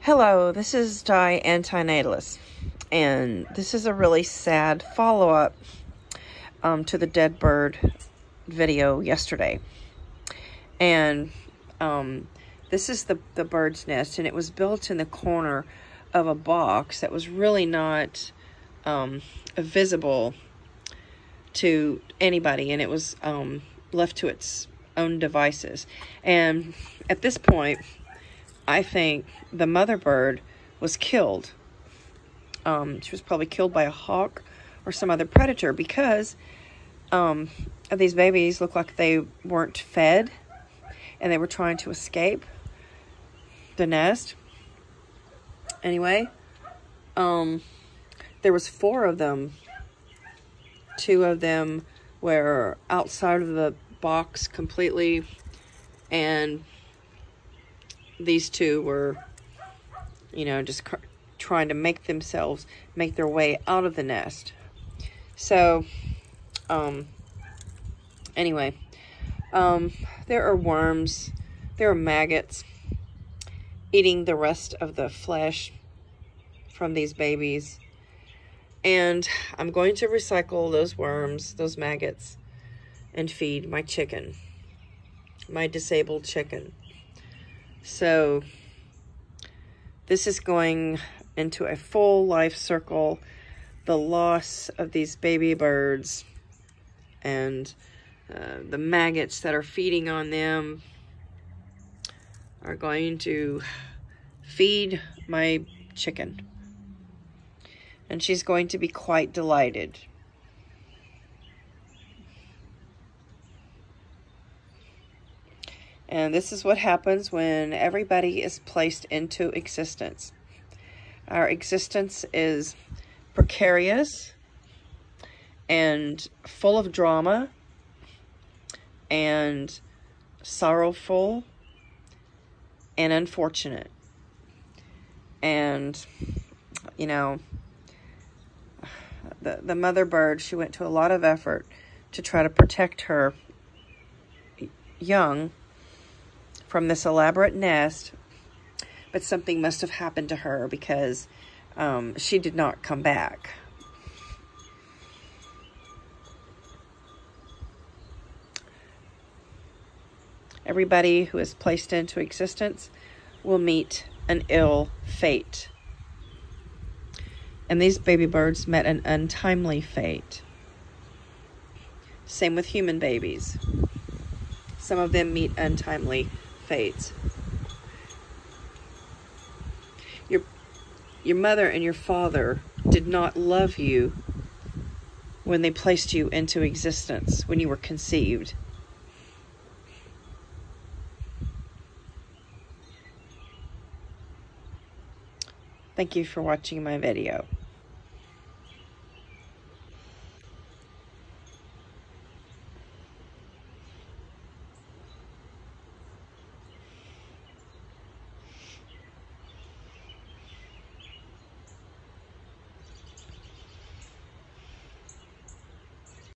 Hello, this is Antinatalism, and this is a really sad follow-up to the dead bird video yesterday. And this is the bird's nest, and it was built in the corner of a box that was really not visible to anybody, and it was left to its own devices. And at this point, I think the mother bird was killed. She was probably killed by a hawk or some other predator, because these babies looked like they weren't fed and they were trying to escape the nest. Anyway, there was 4 of them. 2 of them were outside of the box completely, and these 2 were, just trying to make their way out of the nest. So, anyway, there are worms, there are maggots eating the rest of the flesh from these babies. And I'm going to recycle those worms, those maggots, and feed my chicken, my disabled chicken. So this is going into a full life circle. The loss of these baby birds and the maggots that are feeding on them are going to feed my chicken. And she's going to be quite delighted. And this is what happens when everybody is placed into existence. Our existence is precarious and full of drama and sorrowful and unfortunate. And, the mother bird, she went to a lot of effort to try to protect her young from this elaborate nest, but something must have happened to her, because she did not come back. Everybody who is placed into existence will meet an ill fate. And these baby birds met an untimely fate. Same with human babies. Some of them meet untimely fates. Your mother and your father did not love you when they placed you into existence, when you were conceived. Thank you for watching my video.